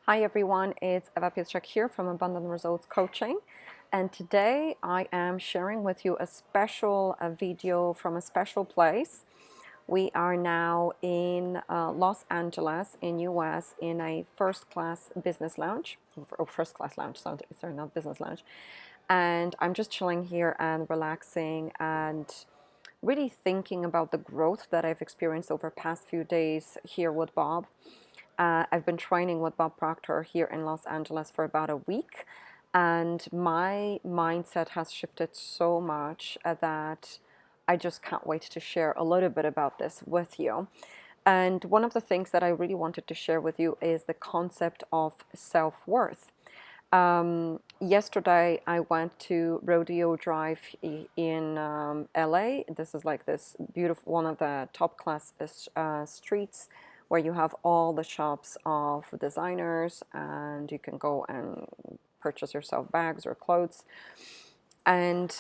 Hi everyone, it's Eva Pietrzak here from Abundant Results Coaching, and today I am sharing with you a special video from a special place. We are now in Los Angeles in US in a first-class business lounge, or first-class lounge, sorry, not business lounge. And I'm just chilling here and relaxing and really thinking about the growth that I've experienced over the past few days here with Bob. I've been training with Bob Proctor here in Los Angeles for about a week, and my mindset has shifted so much that I just can't wait to share a little bit about this with you. And one of the things that I really wanted to share with you is the concept of self-worth. Yesterday I went to Rodeo Drive in LA. This is like this beautiful, one of the top class streets where you have all the shops of designers, and you can go and purchase yourself bags or clothes. And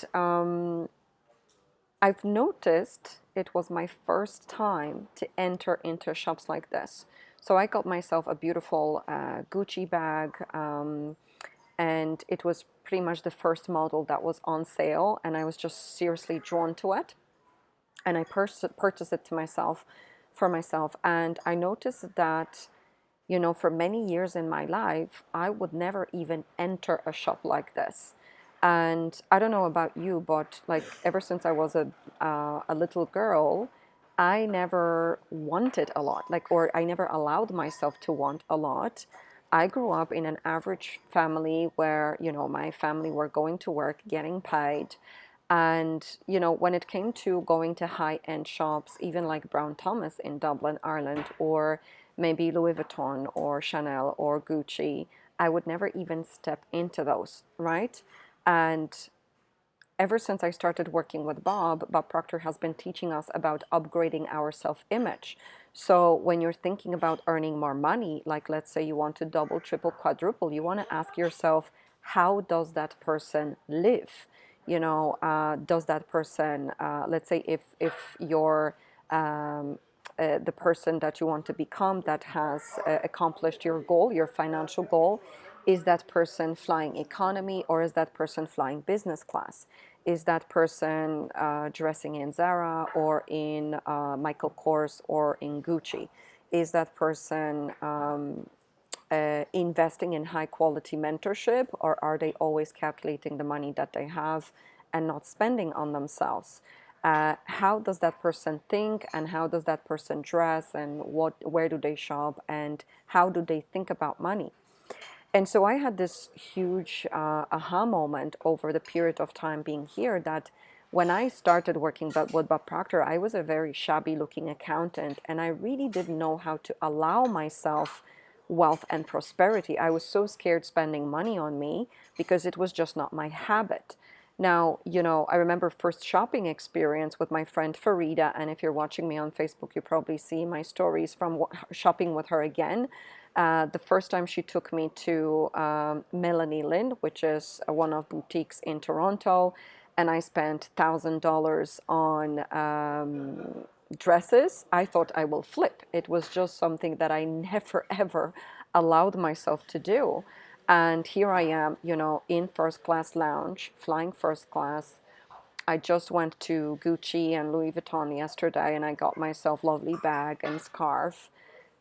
I've noticed it was my first time to enter into shops like this. So I got myself a beautiful Gucci bag, and it was pretty much the first model that was on sale, and I was just seriously drawn to it. And I purchased it for myself, and I noticed that, you know, for many years in my life, I would never even enter a shop like this. And I don't know about you, but like ever since I was a little girl, I never wanted a lot, or I never allowed myself to want a lot. I grew up in an average family where, you know, my family were going to work, getting paid. And, you know, when it came to going to high-end shops, even like Brown Thomas in Dublin, Ireland, or maybe Louis Vuitton or Chanel or Gucci, I would never even step into those, right? And ever since I started working with Bob Proctor has been teaching us about upgrading our self-image. So when you're thinking about earning more money, like let's say you want to double, triple, quadruple, you want to ask yourself, how does that person live? You know, does that person, let's say if you're the person that you want to become that has accomplished your goal, your financial goal, is that person flying economy or is that person flying business class? Is that person dressing in Zara or in Michael Kors or in Gucci? Is that person investing in high quality mentorship, or are they always calculating the money that they have and not spending on themselves? How does that person think, and how does that person dress, and where do they shop, and how do they think about money? And so I had this huge aha moment over the period of time being here, that when I started working with Bob Proctor, I was a very shabby looking accountant, and I really didn't know how to allow myself wealth and prosperity. I was so scared spending money on me because it was just not my habit. Now, you know, I remember first shopping experience with my friend Farida, and if you're watching me on Facebook, you probably see my stories from shopping with her again. The first time she took me to Melanie Lind, which is one of boutiques in Toronto, and I spent $1,000 on dresses. I thought I will flip. It was just something that I never ever allowed myself to do. And here I am, you know, in first class lounge, flying first class. I just went to Gucci and Louis Vuitton yesterday, and I got myself lovely bag and scarf.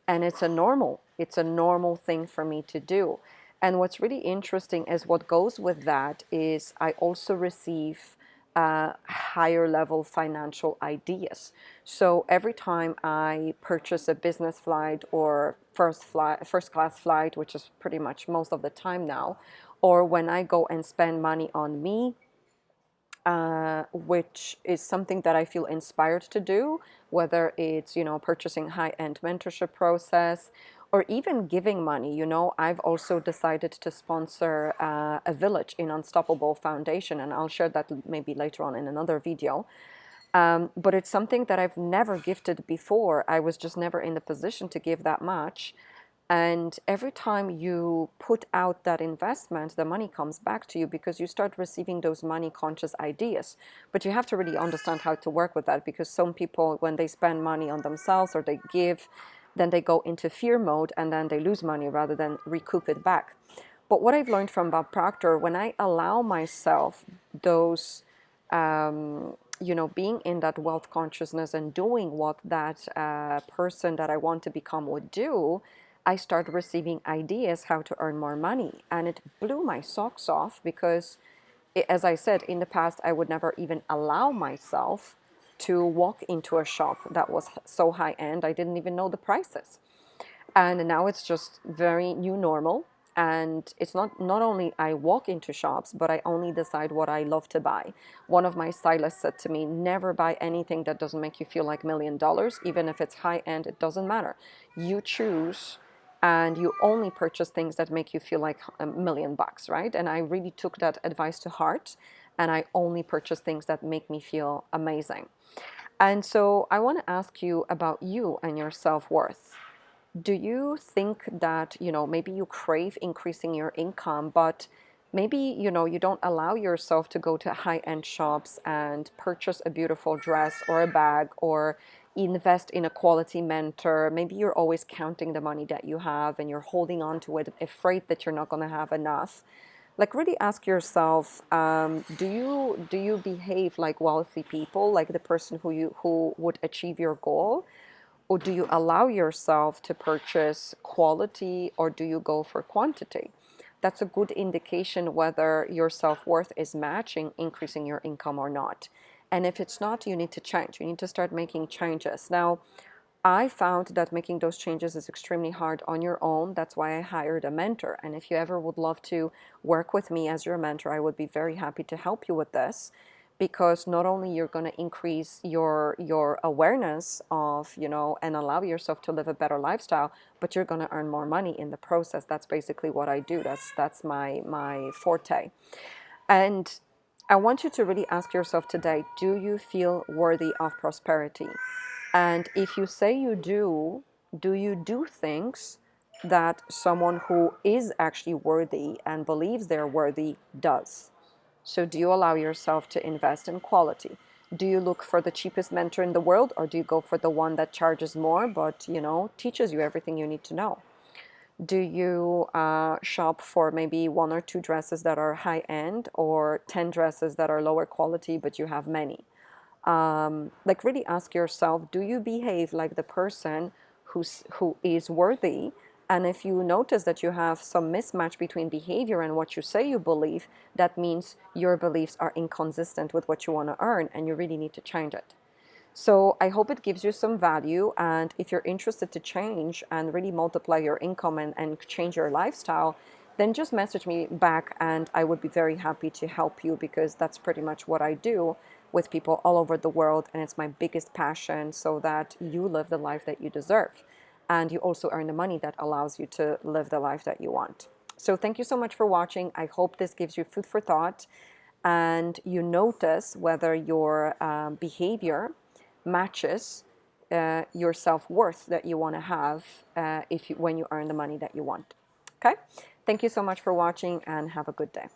And it's a normal thing for me to do. And what's really interesting is what goes with that is I also receive higher level financial ideas. So every time I purchase a business flight or first class flight, which is pretty much most of the time now, or when I go and spend money on me, which is something that I feel inspired to do, whether it's, you know, purchasing high-end mentorship process or even giving money. You know, I've also decided to sponsor a village in Unstoppable Foundation, and I'll share that maybe later on in another video. But it's something that I've never gifted before. I was just never in the position to give that much. And every time you put out that investment, the money comes back to you because you start receiving those money conscious ideas. But you have to really understand how to work with that, because some people, when they spend money on themselves or they give, then they go into fear mode and then they lose money rather than recoup it back. But what I've learned from Bob Proctor, when I allow myself those, being in that wealth consciousness and doing what that person that I want to become would do, I start receiving ideas how to earn more money. And it blew my socks off because, as I said, in the past, I would never even allow myself to walk into a shop that was so high end. I didn't even know the prices. And now it's just very new normal. And it's not only I walk into shops, but I only decide what I love to buy. One of my stylists said to me, never buy anything that doesn't make you feel like $1 million, even if it's high end, it doesn't matter. You choose and you only purchase things that make you feel like $1 million, right? And I really took that advice to heart, and I only purchase things that make me feel amazing. And so I want to ask you about you and your self-worth. Do you think that, maybe you crave increasing your income, but maybe, you don't allow yourself to go to high-end shops and purchase a beautiful dress or a bag or invest in a quality mentor? Maybe you're always counting the money that you have and you're holding on to it, afraid that you're not going to have enough. Like, really ask yourself, do you behave like wealthy people, like the person who would achieve your goal? Or do you allow yourself to purchase quality, or do you go for quantity? That's a good indication whether your self-worth is matching increasing your income or not. And if it's not, you need to change. You need to start making changes. Now, I found that making those changes is extremely hard on your own. That's why I hired a mentor. And if you ever would love to work with me as your mentor, I would be very happy to help you with this, because not only you're going to increase your awareness of, and allow yourself to live a better lifestyle, but you're going to earn more money in the process. That's basically what I do. That's my forte. And I want you to really ask yourself today, do you feel worthy of prosperity? And if you say you do you do things that someone who is actually worthy and believes they're worthy does? So do you allow yourself to invest in quality? Do you look for the cheapest mentor in the world, or do you go for the one that charges more but, teaches you everything you need to know? Do you shop for maybe one or two dresses that are high end, or 10 dresses that are lower quality but you have many? Like, really ask yourself, do you behave like the person who is worthy? And if you notice that you have some mismatch between behavior and what you say you believe, that means your beliefs are inconsistent with what you want to earn, and you really need to change it. So I hope it gives you some value. And if you're interested to change and really multiply your income and change your lifestyle, then just message me back and I would be very happy to help you, because that's pretty much what I do with people all over the world. And it's my biggest passion, so that you live the life that you deserve. And you also earn the money that allows you to live the life that you want. So thank you so much for watching. I hope this gives you food for thought, and you notice whether your behavior matches your self-worth that you want to have when you earn the money that you want. Okay? Thank you so much for watching, and have a good day.